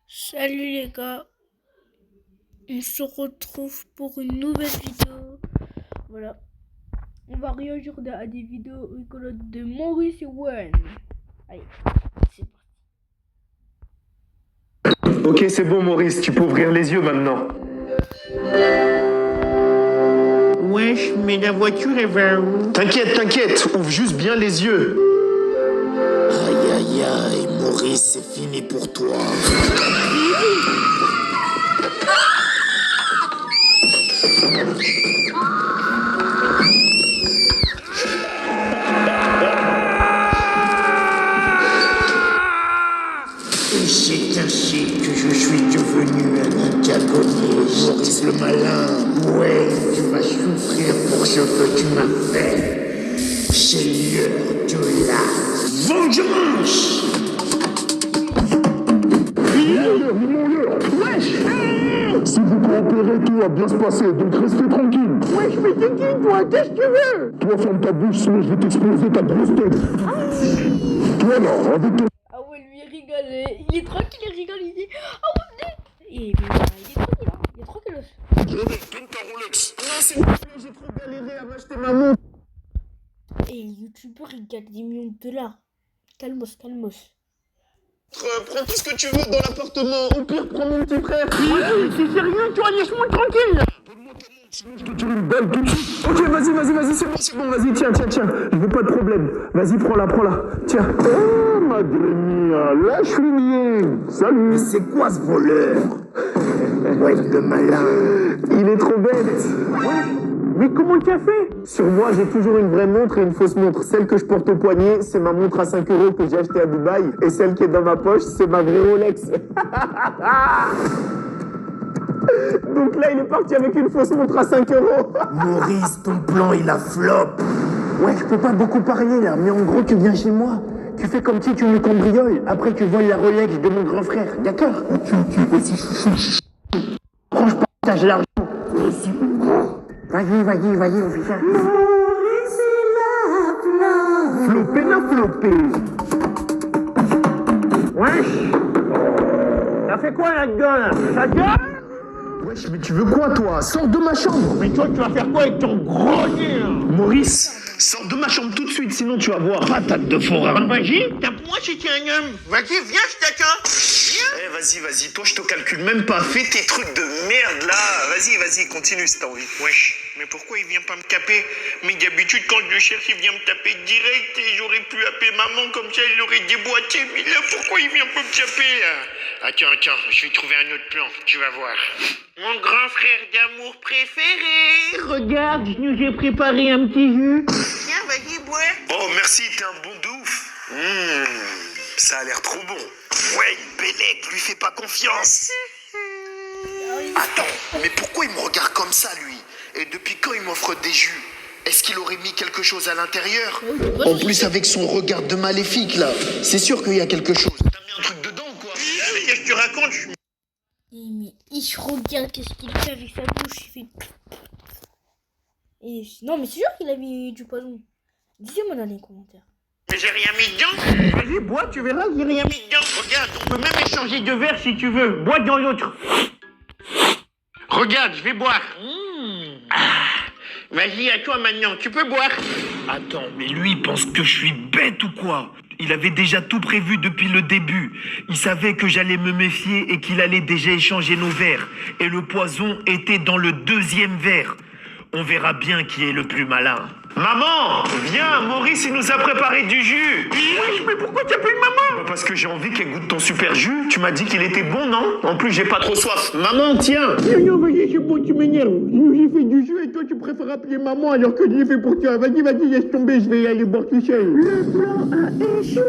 Salut les gars, on se retrouve pour une nouvelle vidéo. Voilà, on va réagir à des vidéos rigolotes de Maurice et Wen. Allez, c'est parti. Ok, c'est bon Maurice, tu peux ouvrir les yeux maintenant. Wesh, mais la voiture elle va où? T'inquiète, ouvre juste bien les yeux. Aïe aïe aïe, Maurice, c'est fini pour toi. Et c'est ainsi que je suis devenu un antagoniste. Maurice le malin, ouais, tu vas souffrir pour ce que tu m'as fait. C'est l'heure de la vengeance. Wesh! Si vous coopérez, tout va bien se passer, donc restez tranquille. Wesh, mais t'es qui toi? Qu'est-ce que tu veux? Toi, ferme ta bouche, sinon je vais t'exploser ta grosse tête. Toi là, avec ton... Ah ouais, lui il rigole, il est tranquille, il rigole, il dit ah ouais, et il est tranquille, hein. Il est tranquille. Donne ta Rolex. Non, s'il vous plaît, j'ai trop galéré à m'acheter ma montre. Et youtubeur il gagne des millions de dollars. Calmos. Prends tout ce que tu veux dans l'appartement. Au pire, prends mon petit frère. Ouais, c'est sérieux, toi, laisse-moi tranquille. Donne-moi ta montre, sinon je te tire une balle tout de suite. Ok, vas-y, c'est bon, vas-y, tiens. Je veux pas de problème. Vas-y, prends-la. Tiens. Oh, ma grenouille, lâche le Salut. Mais c'est quoi ce voleur? Ouais, le malin. Il est trop bête. Mais comment tu as fait? Sur moi, j'ai toujours une vraie montre et une fausse montre. Celle que je porte au poignet, c'est ma montre à 5 € que j'ai achetée à Dubaï. Et celle qui est dans ma poche, c'est ma vraie Rolex. Donc là, il est parti avec une fausse montre à 5 €. Maurice, ton plan, il a flop. Ouais, je peux pas beaucoup parler là, mais en gros, tu viens chez moi. Tu fais comme si tu me cambrioles. Après, tu voles la Rolex de mon grand frère. D'accord? Prends, je partage l'argent. Vas-y, officiel. Flopé. Wesh! T'as fait quoi là-dedans là? Ta gueule? Wesh, mais tu veux quoi, toi? Sors de ma chambre. Mais toi, tu vas faire quoi avec ton gros nez là? Maurice, sors de ma chambre tout de suite, sinon tu vas voir. Patate de forain. Vas-y, tape-moi si t'es un homme. Vas-y, viens, je t'attends. Eh, vas-y, toi je te calcule même pas. Fais tes trucs de merde là. Vas-y, continue si t'as envie. Wesh, mais pourquoi il vient pas me taper? Mais d'habitude, quand je le cherche, il vient me taper direct et j'aurais pu appeler maman comme ça, il l'aurait déboîté. Mais là, pourquoi il vient pas me taper là? Attends, je vais trouver un autre plan, tu vas voir. Mon grand frère d'amour préféré. Regarde, je nous ai préparé un petit jus. Tiens, vas-y, bois. Oh, merci, t'es un bon de ouf. Ça a l'air trop bon. Ouais, Bellec, lui fais pas confiance. Attends, mais pourquoi il me regarde comme ça, lui? Et depuis quand il m'offre des jus? Est-ce qu'il aurait mis quelque chose à l'intérieur? En plus, avec son regard de maléfique, là, c'est sûr qu'il y a quelque chose. T'as mis un truc dedans, quoi? Qu'est-ce que tu racontes? Mais il se regarde, qu'est-ce qu'il fait avec sa bouche, il fait... Et non mais c'est sûr qu'il a mis du poison. Dis-moi dans les commentaires. Mais j'ai rien mis dedans. Vas-y, bois, tu verras, j'ai rien mis dedans. Regarde, on peut même échanger de verre si tu veux. Bois dans l'autre. Regarde, je vais boire. Vas-y, à toi maintenant, tu peux boire. Attends, mais lui, il pense que je suis bête ou quoi? Il avait déjà tout prévu depuis le début. Il savait que j'allais me méfier et qu'il allait déjà échanger nos verres. Et le poison était dans le deuxième verre. On verra bien qui est le plus malin. Maman, viens, Maurice, il nous a préparé du jus. Wesh, mais pourquoi tu appelles maman? Parce que j'ai envie qu'elle goûte ton super jus. Tu m'as dit qu'il était bon, non? En plus, j'ai pas trop soif. Maman, tiens. Non, vas-y, c'est bon, tu m'énerves. J'ai fait du jus et toi, tu préfères appeler maman alors que je l'ai fait pour toi. Vas-y, laisse tomber, je vais y aller boire tout seul. Le plan a échoué.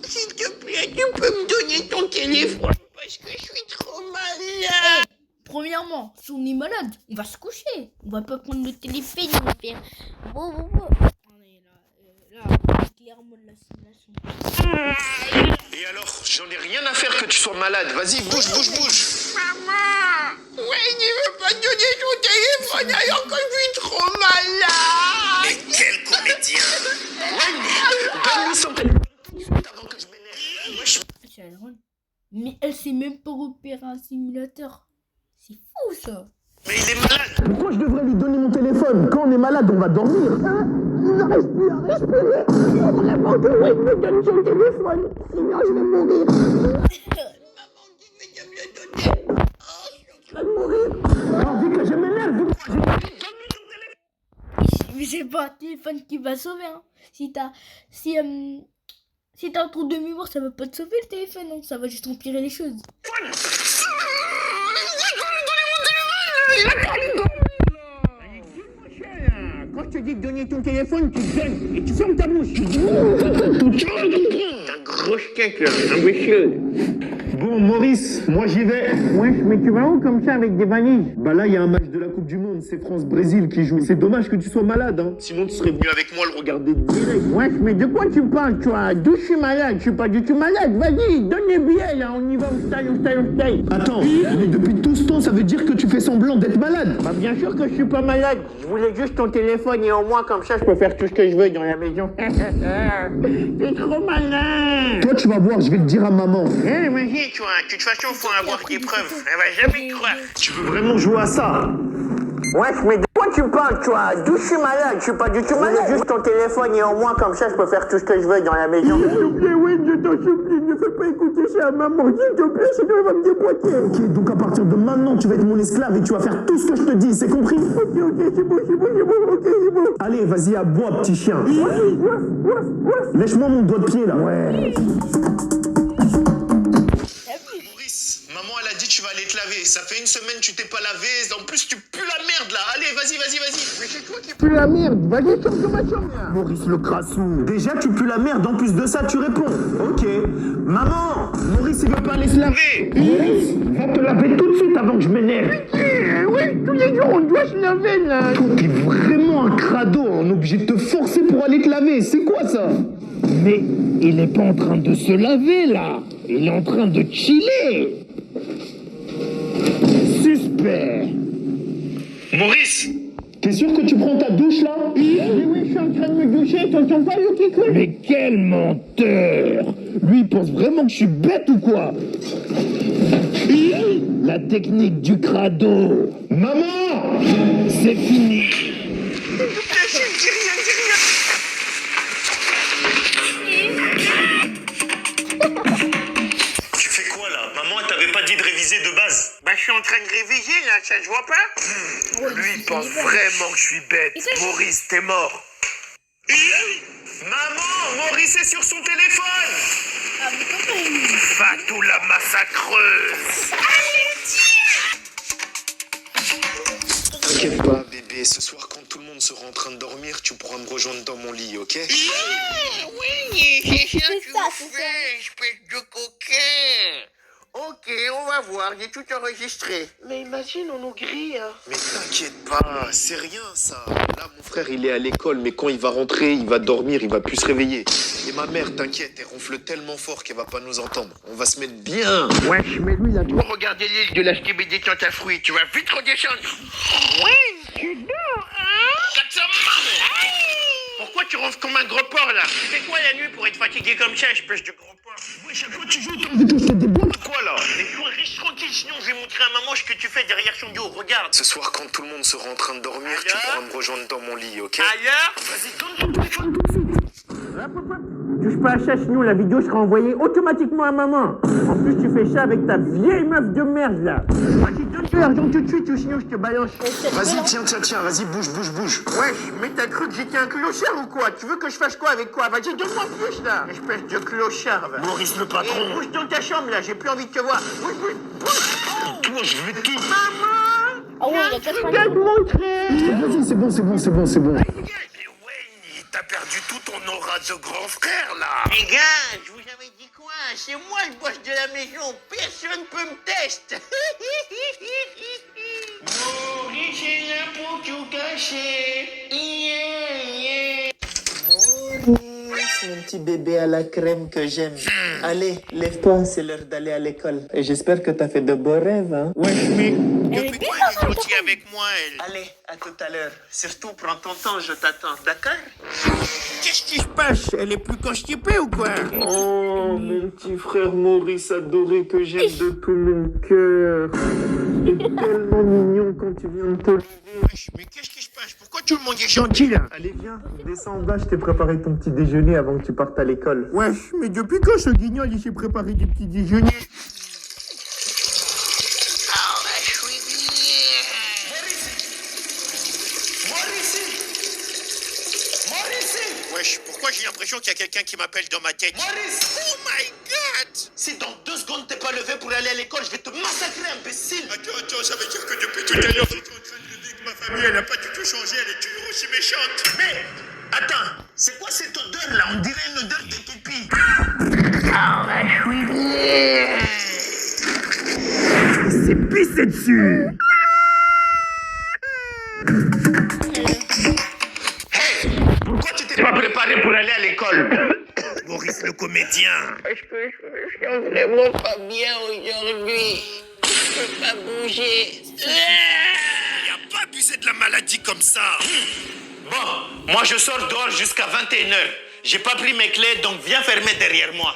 S'il te plaît, tu peux me donner ton téléphone parce que je suis trop malade. Premièrement, si on est malade, on va se coucher. On va pas prendre le téléphone, on va faire... On est là, clairement de la simulation. Et alors, j'en ai rien à faire que tu sois malade. Vas-y, bouge. Maman! Ouais, il veut pas donner ton téléphone alors que je suis trop malade. Mais quel comédien! Donne-lui son téléphone tout de suite avant que je m'énerve. Wesh. Mais elle sait même pas repérer un simulateur. C'est fou ça. Mais il est malade. Pourquoi je devrais lui donner mon téléphone? Quand on est malade, on va dormir. Hein? Il n'arrive plus à respirer. Il faut vraiment que Wayne me donne son téléphone. Sinon, je vais mourir. Je vais mourir. Non, vu que je m'énerve, Mais c'est pas un téléphone qui va sauver. Hein. Si t'as un trou de mémoire, ça va pas te sauver le téléphone. Hein. Ça va juste empirer les choses. Quand je te dis de donner ton téléphone, tu te donnes et tu fermes ta bouche. T'es un gros chèque là, imbécile. Bon, Maurice, moi j'y vais. Ouais, mais tu vas où comme ça avec des vanilles? Bah là, il y a un match de la Coupe du Monde, c'est France-Brésil qui joue. C'est dommage que tu sois malade, hein. Sinon, tu serais venu avec moi le regarder direct. Ouais, mais de quoi tu parles, toi? D'où je suis malade? Je suis pas du tout malade. Vas-y, donne les billets là, on y va, on style. Attends, mais depuis tout ce temps, ça veut dire que tu fais semblant d'être malade. Bah bien sûr que je suis pas malade. Je voulais juste ton téléphone et au moins comme ça je peux faire tout ce que je veux dans la maison. T'es trop malin. Toi, tu vas voir, je vais le dire à maman. Vas-y, tu vois, de toute façon, faut avoir des preuves. Elle va jamais croire. Tu veux vraiment jouer à ça? Ouais, mais de quoi tu parles, toi? D'où je suis malade? Je suis pas du tout malade. Juste ton téléphone et au moins comme ça je peux faire tout ce que je veux dans la maison. S'il te plaît, oui, je t'en supplie, ne fais pas écouter ça à maman. S'il te plaît, sinon elle va me déboîter. Ok, donc à partir de maintenant, tu vas être mon esclave et tu vas faire tout ce que je te dis, c'est compris? Ok, c'est bon, ok, c'est bon. Allez, vas-y, aboie, petit chien. Lèche-moi mon doigt de pied, là. Ouais. Maurice, maman elle a dit tu vas aller te laver. Ça fait une semaine tu t'es pas lavé. En plus tu pues la merde là. Allez, vas-y. Mais c'est toi qui pue la merde. Vas-y, sors de ma chambre là. Maurice le crassou. Déjà, tu pues la merde, en plus de ça, tu réponds. Ok. Maman, Maurice, il veut pas aller se laver. Maurice, va te laver tout de suite avant que je m'énerve. Oui, tous les jours on doit se laver là. Toi, t'es vraiment un crado. On est obligé de te forcer pour aller te laver. C'est quoi ça? Mais il n'est pas en train de se laver là. Il est en train de chiller. Suspect. Maurice, T'es sûr que tu prends ta douche là? Oui, je suis en train de me doucher. T'entends pas le qui coule? Mais quel menteur! Lui, il pense vraiment que je suis bête ou quoi? La technique du crado. Maman! C'est fini. tu fais quoi là? Maman elle t'avait pas dit de réviser de base. Bah, je suis en train de réviser là, ça se voit pas? Lui il pense vraiment que je suis bête. Maurice, t'es mort. Maman, Maurice est sur son téléphone. Ah, mais comment il... Fatou la massacreuse. T'inquiète pas bébé, ce soir quand tout le monde sera en train de dormir, tu pourras me rejoindre dans mon lit, ok? Oui, c'est ça, tu ça, me c'est fais, espèce de coquin. Ok, on va voir, j'ai tout enregistré. Mais imagine, on nous grille, hein. Mais t'inquiète pas, c'est rien ça. Là, mon frère, il est à l'école, mais quand il va rentrer, il va dormir, il va plus se réveiller. Et ma mère, t'inquiète, elle ronfle tellement fort qu'elle va pas nous entendre. On va se mettre bien. Wesh, mais lui, il a Pour regarder l'île de la STBD tente à fruits, tu vas vite redescendre. Oui, tu dors, hein? 400 maman. Pourquoi tu ronfles comme un gros porc, là? Tu fais quoi la nuit pour être fatigué comme ça, espèce de gros porc? Ouais, chaque fois tu joues, t'as Vu que je te débloque. quoi là? Mais toi, reste tranquille, sinon je vais montrer à maman ce que tu fais derrière son dos, regarde. Ce soir, quand tout le monde sera en train de dormir, tu Alors pourras me rejoindre dans mon lit, ok? Ailleurs? Vas-y, donne ton téléphone tout de suite. touche pas à ça, sinon la vidéo sera envoyée automatiquement à maman. En plus, tu fais ça avec ta vieille meuf de merde là. Vas-y, donne-lui l'argent tout de suite ou sinon je te balance. Vas-y, tiens, vas-y, bouge. Wesh, mais t'as cru que j'étais un clochard ou quoi? Tu veux que je fasse quoi avec quoi? Vas-y, donne-moi plus là. Espèce de clochard, va. Maurice le Et patron. bouge dans ta chambre là, j'ai plus envie de te voir. Bouge. Toi, je vais tout. Maman! Ah ouais, il y a 80 Regarde mon trait! Vas-y, c'est bon. Mais Wayne, t'as perdu tout ton aura de grand frère là. Les gars, je vous avais dit quoi? C'est moi le boss de la maison. Personne peut me tester. Maurice est là pour tout cacher. Maurice, mon petit bébé à la crème que j'aime. Allez, lève-toi, c'est l'heure d'aller à l'école. Et j'espère que t'as fait de beaux rêves, hein. Wesh, mais... Depuis quand elle est gentille avec moi, elle? Allez, à tout à l'heure. Surtout, prends ton temps, je t'attends, d'accord? qu'est-ce qui se passe? Elle est plus constipée ou quoi? Oh, mon petit frère Maurice adoré que j'aime de tout mon cœur. Et tellement mignon quand tu viens de te lever. Wesh, mais qu'est-ce qui se passe? Pourquoi tout le monde est gentil là? Allez, viens, descends en bas, je t'ai préparé ton petit déjeuner avant que tu partes à l'école. Wesh, mais depuis quand ce guignol il s'est préparé des petits déjeuners? Wesh, pourquoi j'ai l'impression qu'il y a quelqu'un qui m'appelle dans ma tête? Maurice! Oh my god! Si dans 2 secondes t'es pas levé pour aller à l'école, je vais te massacrer, imbécile! Attends, ça veut dire que depuis tout à l'heure, j'étais en train de te dire que ma famille, elle a pas du tout changé, elle est toujours aussi méchante. Mais, attends, c'est quoi cette odeur là? On dirait une odeur de pipi. C'est pissé dessus. Pourquoi tu t'es pas préparé pour aller à l'école? Maurice le comédien. Parce que je sens vraiment pas bien aujourd'hui. Je peux pas bouger. Il a pas abusé de la maladie comme ça. Bon, moi je sors dehors jusqu'à 21h. J'ai pas pris mes clés, donc viens fermer derrière moi.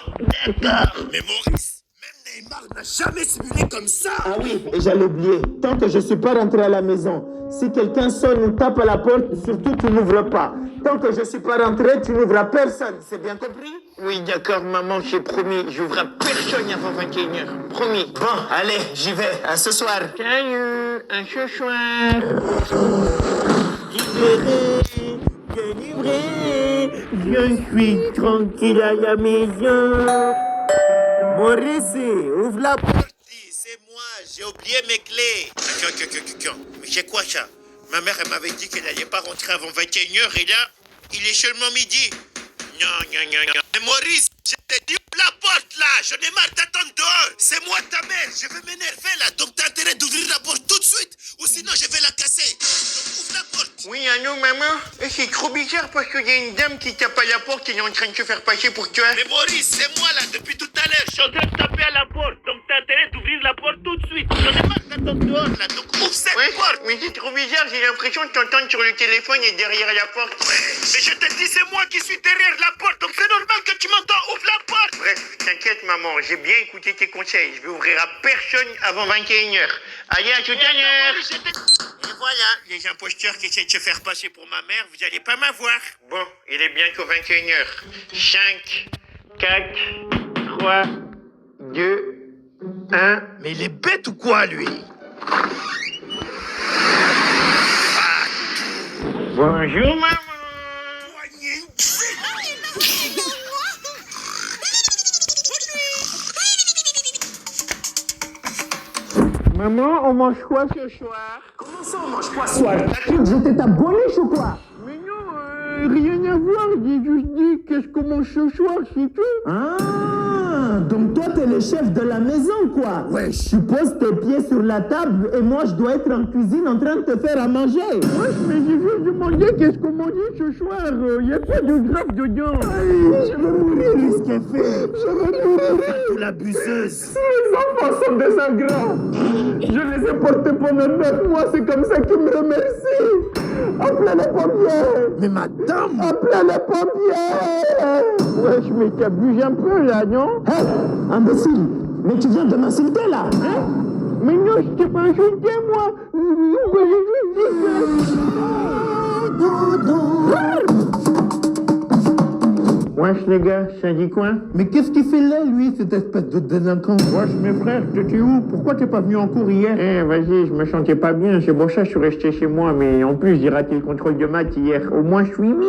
Mais Maurice, même Neymar n'a jamais simulé comme ça. Ah oui, et j'allais oublier. Tant que je suis pas rentré à la maison, si quelqu'un sonne ou tape à la porte, surtout tu n'ouvres pas. Tant que je suis pas rentré, tu n'ouvres à personne. C'est bien compris? Oui, d'accord, maman, j'ai promis. J'ouvre à personne avant 21h. Promis. Bon, allez, j'y vais. À ce soir. Salut, à ce soir. Je suis tranquille à la maison. Maurice, ouvre la porte. C'est moi, j'ai oublié mes clés. Attends. Mais c'est quoi ça? Ma mère, elle m'avait dit qu'elle n'allait pas rentrer avant 21h et là, il est seulement midi. Non. Mais Maurice, je t'ai dit la porte là, j'en ai marre d'attendre dehors. C'est moi ta mère, je vais m'énerver là, donc t'as intérêt d'ouvrir la porte tout de suite, ou sinon je vais la casser. Donc ouvre la porte. Oui, allô, maman? Et c'est trop bizarre parce qu'il y a une dame qui tape à la porte et elle est en train de se faire passer pour toi. Mais Maurice, c'est moi là, depuis tout à l'heure, je suis en train de taper à la porte, donc t'as intérêt d'ouvrir la porte tout de suite. J'en ai marre d'attendre dehors là, donc ouvre cette porte. Mais c'est trop bizarre, j'ai l'impression de t'entendre sur le téléphone et derrière la porte. Mais je te dis, c'est moi qui suis derrière la porte, donc c'est normal que tu m'entends. Ouvre la porte. Bref, t'inquiète, maman, j'ai bien écouté tes conseils. Je vais ouvrir à personne avant 21h. Allez, à tout à l'heure. Et voilà, les imposteurs qui essaient de se faire passer pour ma mère, vous allez pas m'avoir. Bon, il est bientôt 21h. 5, 4, 3, 2, 1. Mais il est bête ou quoi, lui? Bonjour, maman. Maman, on mange quoi ce soir? Comment ça, on mange quoi ce soir? T'as cru que j'étais ta boliche ou quoi? Mais non, rien à voir. J'ai juste dit qu'est-ce qu'on mange ce soir, c'est tout. Ah, donc toi t'es le chef de la maison quoi? Ouais, tu poses tes pieds sur la table et moi je dois être en cuisine en train de te faire à manger. Ouais, mais j'ai juste demandé qu'est-ce qu'on mangeait ce soir. Y a pas de grave dedans. Je vais mourir, ce qu'elle fait. Je vais mourir. L'abuseuse. Les enfants sont des ingrats. Je les ai portés pendant 9 mois, c'est comme ça qu'ils me remercient. Appelez les pompiers. Mais madame. Appelez les pompiers. Wesh, mais t'abuses un peu là, non? Hé, imbécile, mais tu viens de m'insulter là, hein? Mais non, je t'ai pas insulté, moi. Wesh les gars, ça dit quoi? Mais qu'est-ce qu'il fait là, lui, cette espèce de délinquant? Wesh mes frères, t'étais où? Pourquoi t'es pas venu en cours hier? Eh vas-y, je me sentais pas bien, c'est pour ça que je suis resté chez moi, mais en plus j'ai raté le contrôle de maths hier. Au moins je suis mis.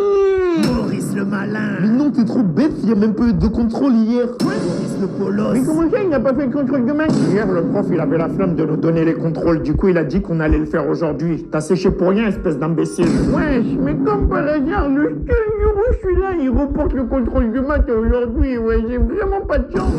Maurice le malin. Mais non, t'es trop bête, il y a même pas eu de contrôle hier. Maurice le polos. Mais comment ça, il n'a pas fait le contrôle de maths? Hier, le prof, il avait la flamme de nous donner les contrôles, du coup il a dit qu'on allait le faire aujourd'hui. T'as séché pour rien, espèce d'imbécile. Wesh, mais comme par hasard, le seul jour où je suis là, il reporte le contrôle de maths aujourd'hui. Ouais, j'ai vraiment pas de chance.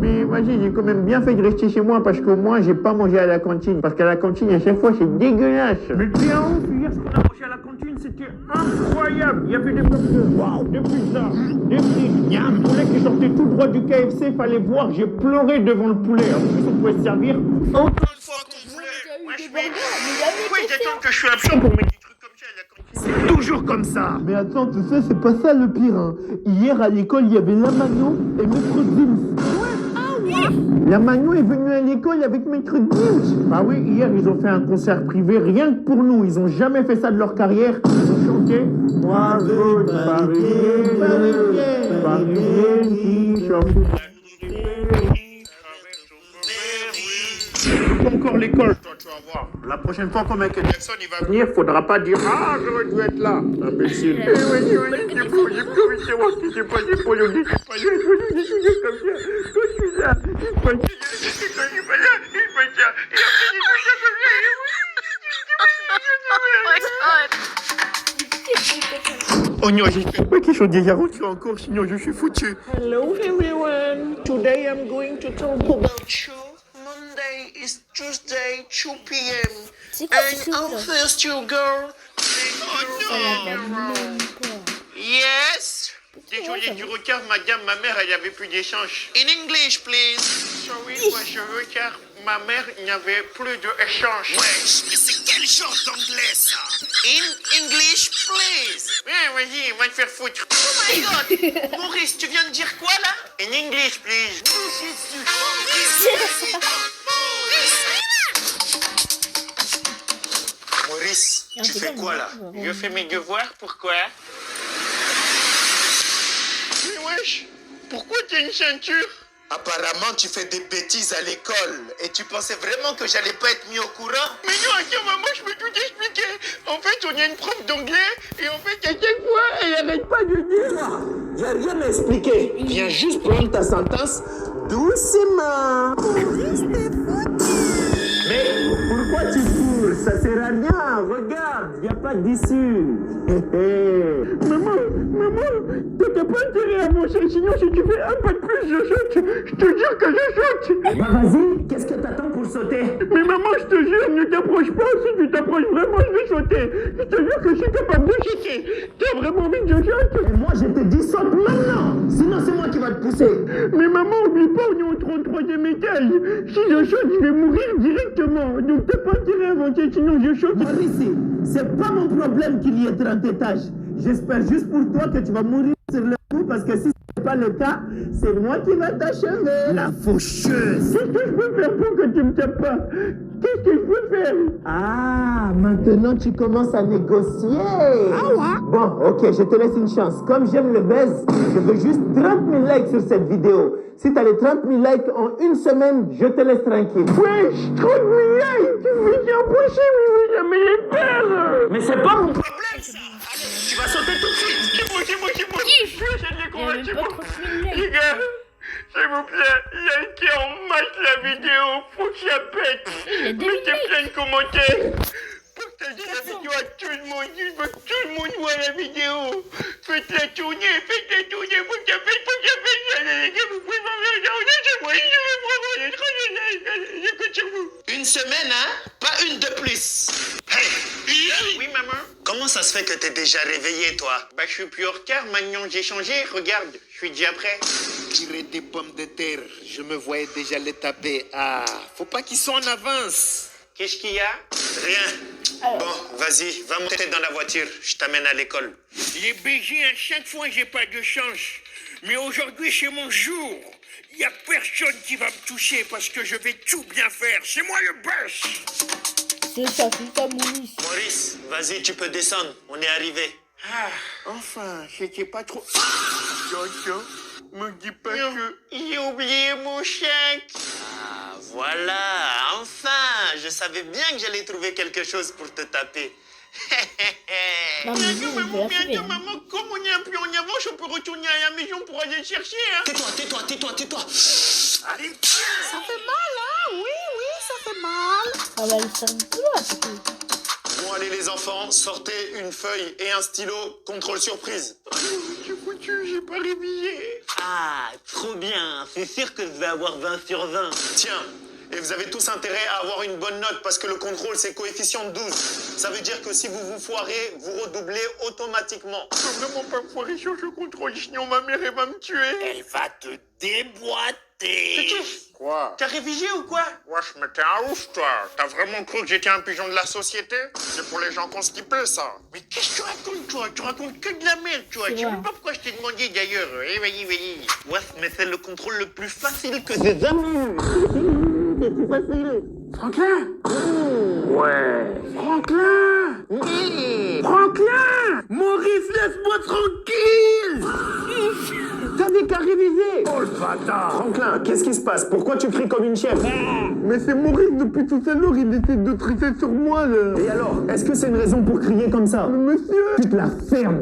Mais vas-y, j'ai quand même bien fait de rester chez moi parce qu'au moins j'ai pas mangé à la cantine. Parce qu'à la cantine, à chaque fois, c'est dégueulasse. Mais tiens, hier, ce qu'on a mangé à la cantine, c'était incroyable. Il y avait des burgers, wow, des pizzas, des frites, un poulet qui sortait tout droit du KFC. Fallait voir, j'ai pleuré devant le poulet. En plus, on pouvait se servir Encore une fois, ton poulet. Wesh, mais pourquoi ils attendent que je suis absent pour mettre des trucs comme ça à la cantine? C'est toujours comme ça. Mais attends, tu sais, c'est pas ça le pire. Hein. Hier à l'école, il y avait Lamagno et Maître Gims. Lamagno est venu à l'école avec Maître Gims. Ah oui, hier ils ont fait un concert privé rien que pour nous. Ils ont jamais fait ça de leur carrière. Ils ont chanté. Moi, je Paris, encore l'école, toi, tu vas voir. La prochaine fois que Michael Jackson il va venir, faudra pas dire ah j'aurais dû être là, imbécile. Oh non, j'espère pas qu'ils sont déjà rentrés en cours, sinon je suis foutu. Hello everyone. Today I'm going to talk about you. Monday is Tuesday, 2 p.m. C'est quoi ce And I'll là? first you girl. Ça va même pas. Yes. Désolé du retard, madame, ma mère, elle avait plus d'échange. In English, please. Sorry, moi je retard. Ma mère n'avait plus d'échange. Wesh, mais c'est quel genre d'anglais ça? In English, please. Ouais, vas-y, va te faire foutre. Oh my God. Maurice, tu viens de dire quoi là? In English, please. Maurice, tu fais quoi là? Je fais mes devoirs, pourquoi? Mais wesh, pourquoi t'as une ceinture? Apparemment, tu fais des bêtises à l'école et tu pensais vraiment que j'allais pas être mis au courant? Mais non, attends, maman, je peux tout expliquer. En fait, on a une prof d'anglais et en fait, à chaque fois, elle arrête pas de dire. J'ai rien à expliquer. Viens juste prendre ta sentence doucement. Mais pourquoi tu cours? Ça sert à rien. Regarde, y a pas d'issue. Maman, t'as pas intérêt à manger, sinon si tu fais un pas de plus, je saute. Je te jure que je saute. Bah vas-y, qu'est-ce que t'attends pour sauter? Mais maman, je te jure, ne t'approche pas. Si tu t'approches vraiment, je vais sauter. Je te jure que je suis capable de sauter. T'as vraiment envie que je saute? Et moi je te dis saute maintenant. Sinon c'est moi qui va te pousser. Mais maman, oublie pas, on est au 33e étage. Si je saute, je vais mourir directement. Donc t'as pas intérêt à avancer, sinon je saute. Maurice, c'est pas mon problème qu'il y ait 30 étages. J'espère juste pour toi que tu vas mourir sur le coup parce que si c'est pas le cas, c'est moi qui va t'achever. La faucheuse. Qu'est-ce que je peux faire pour que tu me tapes pas? Qu'est-ce que je peux faire? Ah, maintenant tu commences à négocier. Ah ouais? Bon, ok, je te laisse une chance. Comme j'aime le buzz, je veux juste 30 000 likes sur cette vidéo. Si t'as les 30 000 likes en une semaine, je te laisse tranquille. Wesh, 30 000 likes! Mais c'est impossible, je vais jamais les faire! Mais c'est pas mon problème. Problème, ça. Allez, tu vas sauter tout de suite. C'est bon. Je vais essayer de les convaincre, c'est bon. Les gars, s'il vous plaît, il y a qui en masse la vidéo. Faut que ça pète. Mettez plein de commentaires. Partagez la vidéo à tout le monde. Je veux que tout le monde voit la vidéo. Faites-la tourner, faut que ça pète, Allez, les gars, vous pouvez m'envoyer c'est moi, je vais prendre les trucs, je compte sur vous. Une semaine, hein? Pas une de plus. Hey! Oui, maman. Comment ça se fait que t'es déjà réveillé, toi? Bah, je suis plus en retard, maintenant j'ai changé, regarde, je suis déjà prêt. Tirer des pommes de terre, je me voyais déjà les taper. Ah, faut pas qu'ils soient en avance. Qu'est-ce qu'il y a? Rien. Bon, vas-y, va monter dans la voiture, je t'amène à l'école. Les BG, à chaque fois, j'ai pas de chance. Mais aujourd'hui, c'est mon jour. Il y a personne qui va me toucher parce que je vais tout bien faire. C'est moi le boss. C'est ça, Maurice. Maurice, vas-y, tu peux descendre, on est arrivé. Ah, enfin, c'était pas trop... Attention, me dis pas que... J'ai oublié mon chèque. Ah, voilà, enfin, je savais bien que j'allais trouver quelque chose pour te taper. Non, mais vous, vous la savez, hein. Maman, comme on est un peu en avance, on peut retourner à la maison pour aller le chercher, hein. Tais-toi. Allez, Ça fait mal, hein? Oui, ça fait mal. Ça va le faire du boulot, parce que... bon, allez les enfants, sortez une feuille et un stylo, contrôle surprise. Je suis foutu, j'ai pas révisé. Ah, trop bien. C'est sûr que je vais avoir 20 sur 20. Tiens, Et vous avez tous intérêt à avoir une bonne note parce que le contrôle, c'est coefficient de 12. Ça veut dire que si vous vous foirez, vous redoublez automatiquement. Je peux vraiment pas foirer sur ce contrôle, sinon ma mère, elle va me tuer. Elle va te déboîter. Quoi? T'as révisé ou quoi? Wesh, mais t'es un ouf, toi. T'as vraiment cru que j'étais un pigeon de la société? C'est pour les gens constipés, ça. Mais qu'est-ce que tu racontes, toi? Tu racontes que de la merde, toi. C'est Tu sais vrai. même pas pourquoi je t'ai demandé, d'ailleurs. Eh, vas-y, vas-y. Ouais, mais c'est le contrôle le plus facile que des amours. Franklin Ouais. Franklin Franklin Maurice, laisse-moi tranquille T'avais qu'à réviser. Oh le bâtard. Franklin, qu'est-ce qui se passe? Pourquoi tu cries comme une chèvre? Mais c'est Maurice depuis tout à l'heure, il essaie de tricher sur moi là. Et alors, est-ce que c'est une raison pour crier comme ça? Monsieur Tu te la fermes.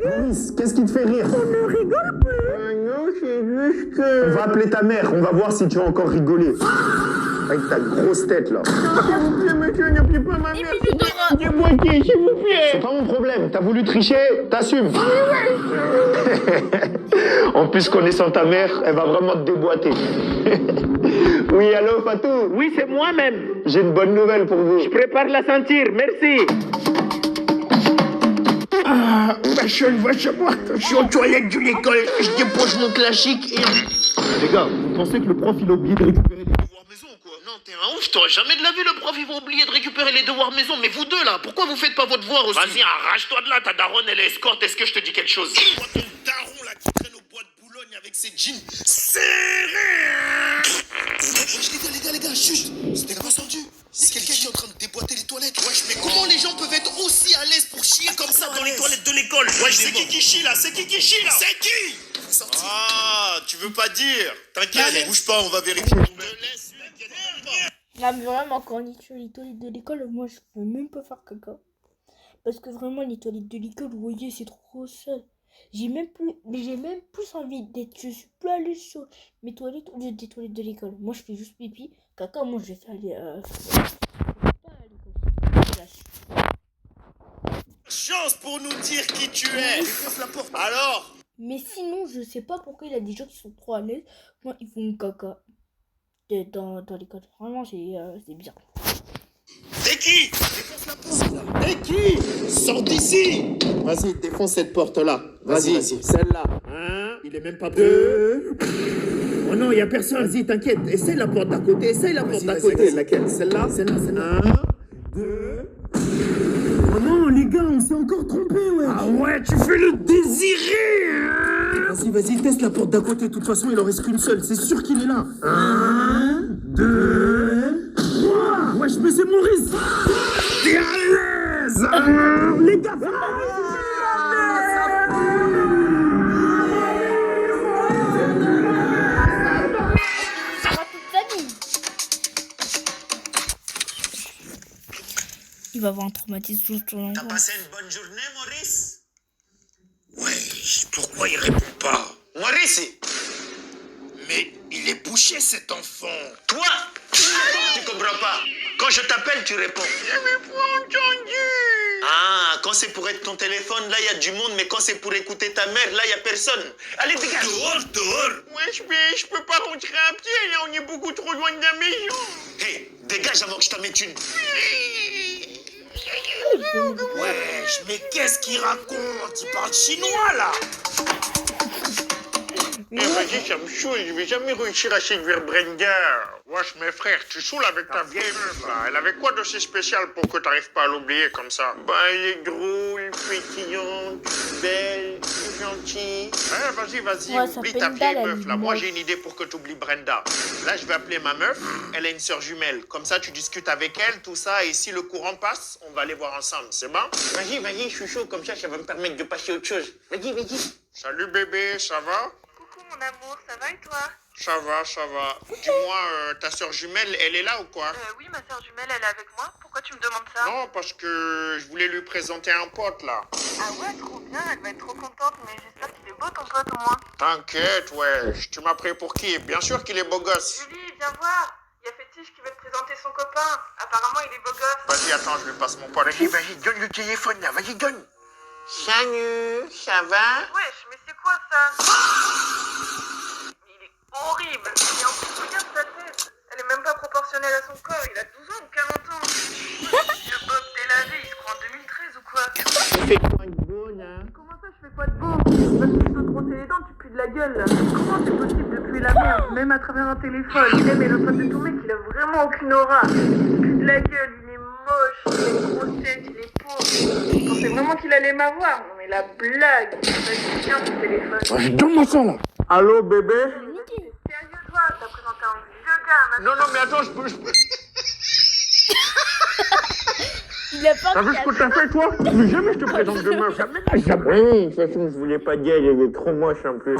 Maurice, qu'est-ce qui te fait rire? Non, c'est juste que... On va appeler ta mère, on va voir si tu vas encore rigoler. Avec ta grosse tête là. S'il vous plaît, monsieur, n'appelez pas ma mère. Dora. Déboîtez, s'il vous plaît. C'est pas mon problème, t'as voulu tricher, t'assumes. En plus, connaissant ta mère, elle va vraiment te déboîter. Oui, allô Fatou? Oui, c'est moi-même. J'ai une bonne nouvelle pour vous. Je prépare la ceinture, merci. Ah, machin, va savoir. Je suis aux toilettes de l'école. Je dépose mon classique et... Les gars, vous pensez que le prof il a oublié de récupérer les Devoirs maison, quoi. Non, t'es un ouf, toi. Jamais de la vie, le prof, il va oublier de récupérer les devoirs maison. Mais vous deux, là, pourquoi vous faites pas vos devoirs aussi? Vas-y, arrache-toi de là, ta daronne, elle est escorte. Est-ce que je te dis quelque chose? Toi, ton daron, là, qui traîne au bois de Boulogne avec ses jeans serrés. Les gars, chut. C'était pas sorti. C'est quelqu'un qui est en train de déboîter les toilettes. Wesh, mais comment les gens peuvent être aussi à l'aise pour chier comme ça dans les toilettes de l'école? Wesh, c'est qui chie, là? C'est qui chie, là? C'est qui? Ah, tu veux pas dire? T'inquiète, bouge pas, on va vérifier. Ah, mais vraiment, quand on est sur les toilettes de l'école, moi je peux même pas faire caca. Parce que vraiment, les toilettes de l'école, vous voyez, c'est trop sale. J'ai même plus envie d'être. Je suis plus à l'aise sur mes toilettes au lieu des toilettes de l'école. Moi je fais juste pipi. Caca, moi je vais faire les. Pas à l'école. Chance pour nous dire qui tu es. Défonce la porte. Alors? Mais sinon, je sais pas pourquoi il y a des gens qui sont trop à l'aise quand ils font caca dans l'école. Vraiment, c'est bien. T'es qui? Défonce la porte, là. T'es qui? Sors d'ici. Vas-y, défonce cette porte-là. Vas-y, celle-là. Il est même pas prêt. Oh non, y a personne. Vas-y, t'inquiète, essaye la porte d'à côté, essaye la porte d'à côté. Laquelle? Celle-là? Celle-là. 1, 2... Oh non, les gars, on s'est encore trompé, ouais. Ah ouais, tu fais le désiré. Vas-y, teste la porte d'à côté. De toute façon, il en reste qu'une seule. C'est sûr qu'il est là. 1, 2, 3. Wesh, mais c'est Maurice. T'es à l'aise. Les gars, Ça va toute la vie. Il va avoir un traumatisme tout le T'as passé une bonne journée, Maurice? Wesh, pourquoi il répond pas? Maurice? Mais il est bouché cet enfant. Toi? Tu comprends pas. Quand je t'appelle, tu réponds. J'avais pas entendu. Ah, quand c'est pour être ton téléphone, là, il y a du monde, mais quand c'est pour écouter ta mère, là, il y a personne. Allez, dégage. Dehors. Wesh, mais je peux pas rentrer à pied, là, on est beaucoup trop loin de la maison. Hé, dégage avant que je t'en mette une. Wesh, mais qu'est-ce qu'il raconte? Il parle chinois là. Eh, vas-y, ça me saoule, je vais jamais réussir à séduire Brenda. Wesh, mes frères, tu saoles avec ta vieille meuf, là. Elle avait quoi de si spécial pour que t'arrives pas à l'oublier comme ça? Bah, elle est drôle, pétillante, belle, gentille. Eh, vas-y, Ouais, ça oublie fait ta une vieille dalle, meuf, elle là. est Moi, moche. j'ai une idée pour que t'oublies Brenda. Là, je vais appeler ma meuf. Elle a une sœur jumelle. Comme ça, tu discutes avec elle, tout ça. Et si le courant passe, on va aller voir ensemble. C'est bon? Vas-y, je suis chaud, comme ça va me permettre de passer à autre chose. Vas-y. Salut, bébé, ça va? Coucou mon amour, ça va et toi? Ça va. Dis-moi, ta sœur jumelle, elle est là ou quoi? Oui, ma soeur jumelle, elle est avec moi. Pourquoi tu me demandes ça? Non, parce que je voulais lui présenter un pote, là. Ah ouais, trop bien, elle va être trop contente, mais j'espère qu'il est beau ton pote au moins. T'inquiète, ouais. Tu m'as pris pour qui? Bien sûr qu'il est beau gosse. Julie, viens voir. Il y a Fétiche qui veut te présenter son copain. Apparemment, il est beau gosse. Vas-y, attends, je lui passe mon pote. Vas-y, donne le téléphone là, vas-y, donne. Salut, ça va? Wesh, mais c'est quoi ça? Mais il est horrible. Et en plus, regarde sa tête. proportionnelle à son corps. Il a 12 ans ou 40 ans. Le Bob délavé, il se croit en 2013 ou quoi? Fais quoi de beau, là? Comment ça, je fais quoi de beau? Parce que tu peux te brosser les dents, tu pues de la gueule là. Comment c'est possible de puer la merde, même à travers un téléphone? Mais le pote de ton mec, il a vraiment aucune aura. Il pue de la gueule, il est moche, il a une grosse tête, il est pauvre. Je pensais vraiment qu'il allait m'avoir. Non mais la blague. Vas-y, tiens ton téléphone. Donne-moi ça, là. Allô, bébé? Sérieux toi, t'as présenté un vieux gars, machin. Non, mais attends, je peux... Il a pas T'as vu ce que t'as fait, toi? Mais jamais je te présente demain, jamais. Jamais. Oui, de toute façon, je voulais pas dire, il est trop moche en plus.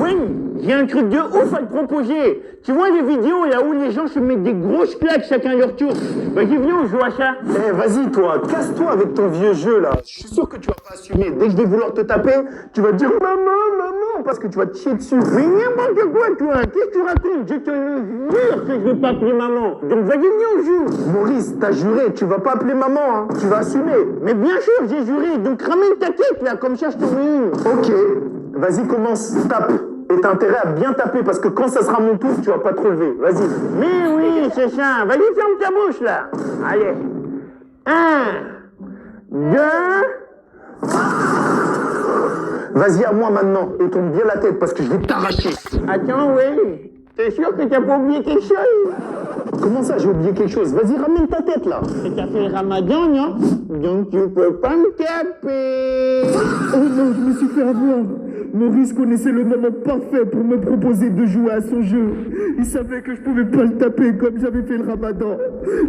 Oui, j'ai un truc de ouf à te proposer. Tu vois les vidéos là où les gens se mettent des grosses claques chacun leur tour? Vas-y, viens, on joue à ça. Eh, vas-y, toi, casse-toi avec ton vieux jeu, là. Je suis sûr que tu vas pas assumer. Dès que je vais vouloir te taper, tu vas dire maman, maman, parce que tu vas te chier dessus. Mais n'importe quoi, toi. Qu'est-ce que tu racontes? Je te jure que je vais pas appeler maman. Donc vas-y, viens, on joue. Maurice, t'as juré, tu vas pas appeler maman, hein. Tu vas assumer. Mais bien sûr, j'ai juré. Donc ramène ta tête là, comme ça je t'en mets une. Ok, vas-y, commence, tape. Et t'as intérêt à bien taper, parce que quand ça sera mon tour, tu vas pas te relever. Vas-y. Mais oui, c'est ça. Vas-y, ferme ta bouche là. Allez. 1, 2. Vas-y, à moi maintenant. Et tourne bien la tête, parce que je vais t'arracher. Attends, oui. T'es sûr que t'as pas oublié quelque chose? Comment ça, j'ai oublié quelque chose? Vas-y, ramène ta tête, là. Et t'as fait le ramadan, non? Donc tu peux pas me taper. Oh non, je me suis fait avoir. Maurice connaissait le moment parfait pour me proposer de jouer à son jeu. Il savait que je pouvais pas le taper comme j'avais fait le ramadan.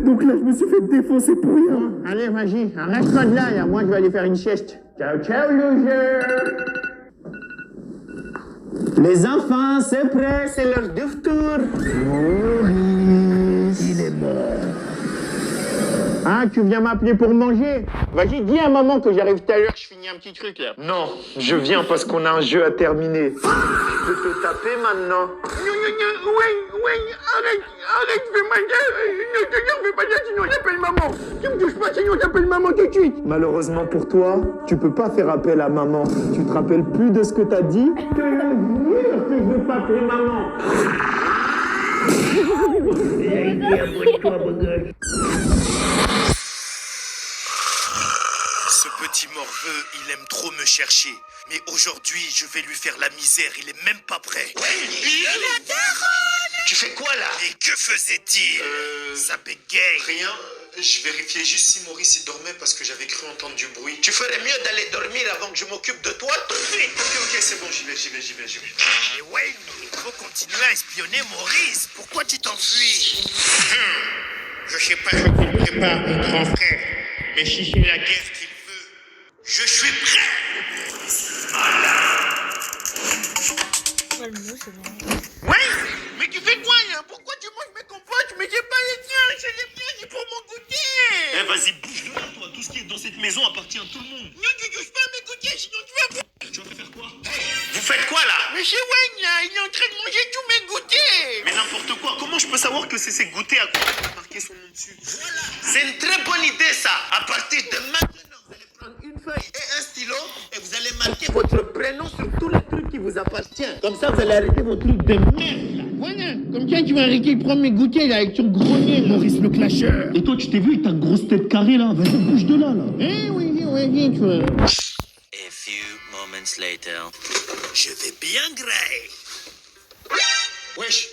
Donc là, je me suis fait défoncer pour rien. Allez, vas-y, reste-toi de là. Moi, je vais aller faire une sieste. Ciao, ciao, loser. Les enfants, c'est prêt, c'est l'heure du tour. Maurice, il est mort. Ah, tu viens m'appeler pour manger? Vas-y, dis à maman que j'arrive tout à l'heure, je finis un petit truc là. Non, je viens parce qu'on a un jeu à terminer. Je peux te taper maintenant. Ouais, arrête, fais ma gueule, fais pas ça, sinon j'appelle maman. Tu me touches pas, sinon j'appelle maman tout de suite. Malheureusement pour toi, tu peux pas faire appel à maman. Tu te rappelles plus de ce que t'as dit? Je te jure que je veux pas appeler maman. Ce petit morveux, il aime trop me chercher. Mais aujourd'hui, je vais lui faire la misère, il est même pas prêt. Tu fais quoi là? Et que faisait-il? Ça bégaye. Rien. Je vérifiais juste si Maurice y dormait parce que j'avais cru entendre du bruit. Tu ferais mieux d'aller dormir avant que je m'occupe de toi tout de suite. Ok, c'est bon, j'y vais. Et ouais, il faut continuer à espionner Maurice. Pourquoi tu t'enfuis? Je sais pas ce qu'il prépare, mon grand frère. Mais si c'est la guerre qu'il veut, je suis prêt. Ouais, mais tu fais quoi là? Pourquoi tu manges mes compotes? Mais j'ai pas les tiens, c'est les miens, c'est pour mon goûter. Eh vas-y, bouge de là toi, tout ce qui est dans cette maison appartient à tout le monde. Non, tu touches pas à mes goûters, sinon tu vas... Tu vas faire quoi? Vous faites quoi là? Mais c'est Wayne là, il est en train de manger tous mes goûters. Mais n'importe quoi, comment je peux savoir que c'est ces goûters à quoi il a marqué son nom dessus? Voilà, c'est une très bonne idée ça. À partir de maintenant, vous allez prendre une feuille et un stylo et vous allez marquer votre prénom sur tous les trucs qui vous appartiennent. Comme ça, vous allez arrêter vos trucs de merde là. Voilà, comme ça tu vas arrêter de prendre mes goûters là avec ton gros nez là. Maurice le clasheur. Et toi, tu t'es vu avec ta grosse tête carrée là? Vas-y, bouge de là là. Eh oui, tu vois. A few moments later. Je vais bien gré. Wesh,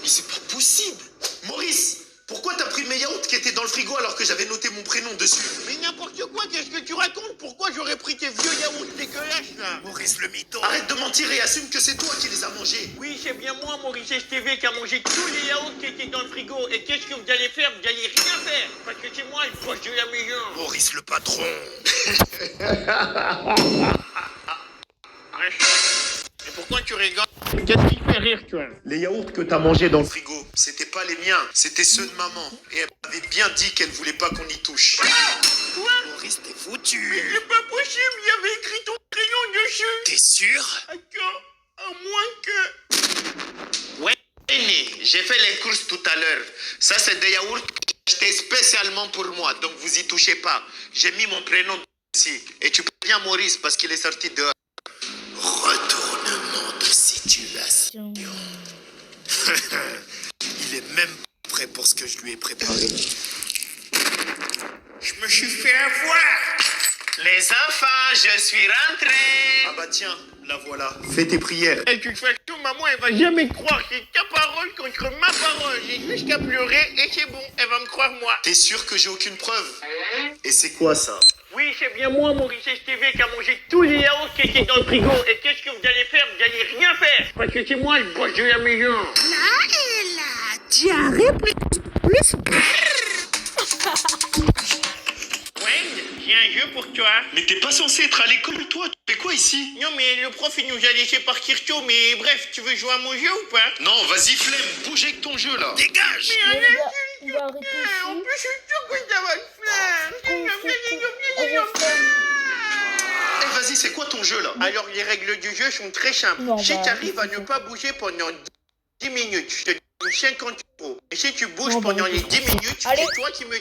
mais c'est pas possible. Maurice, pourquoi t'as pris mes yaourts qui étaient dans le frigo alors que j'avais noté mon prénom dessus? Mais n'importe quoi, qu'est-ce que tu racontes? Pourquoi j'aurais pris tes vieux yaourts dégueulasses là? Maurice le mytho. Arrête de mentir et assume que c'est toi qui les as mangés. Oui, c'est bien moi, Maurice STV, qui a mangé tous les yaourts qui étaient dans le frigo. Et qu'est-ce que vous allez faire? Vous allez rien faire. Parce que c'est moi le boss de la maison. Maurice le patron. Et pourquoi tu rigoles? Qu'est-ce qui fait rire, toi? Les yaourts que t'as mangés dans le frigo, c'était pas les miens, c'était ceux de maman. Et elle m'avait bien dit qu'elle voulait pas qu'on y touche. Quoi? Maurice, t'es foutu. Mais c'est pas possible, il y avait écrit ton crayon dessus. T'es sûr? Attends, à moins que... Ouais, j'ai fait les courses tout à l'heure. Ça, c'est des yaourts que j'ai achetés spécialement pour moi, donc vous y touchez pas. J'ai mis mon prénom ici. Et tu peux bien Maurice parce qu'il est sorti dehors. Retourne question. Il est même prêt pour ce que je lui ai préparé. Je me suis fait avoir. Les enfants, je suis rentré. Ah bah tiens, la voilà. Fais tes prières. Et de toute façon, maman, elle va jamais croire. C'est ta parole contre ma parole. J'ai juste qu'à pleurer et c'est bon. Elle va me croire moi. T'es sûr que j'ai aucune preuve? Et c'est quoi ça? Oui, c'est bien moi, Maurice STV, qui a mangé tous les yaourts qui étaient dans le frigo. Et qu'est-ce que vous allez faire? Vous allez rien faire. Parce que c'est moi le boss de la maison. Wayne, j'ai un jeu pour toi. Mais t'es pas censé être à l'école, toi. Tu fais quoi ici? Non, mais le prof, il nous a laissé partir tôt. Mais bref, tu veux jouer à mon jeu ou pas? Non, vas-y, flemme. Bouge avec ton jeu, là. Dégage! Bon, les gars, on va arrêter En ici. plus, je suis sûr que ça va le faire. Eh, vas-y, c'est quoi ton jeu, là? Alors, les règles du jeu sont très simples. Non, Si bah, tu arrives à ne pas bouger pendant 10 minutes, je te donne 50 €. Et si tu bouges Non, bah, pendant oui. les 10 minutes, Allez. c'est toi qui me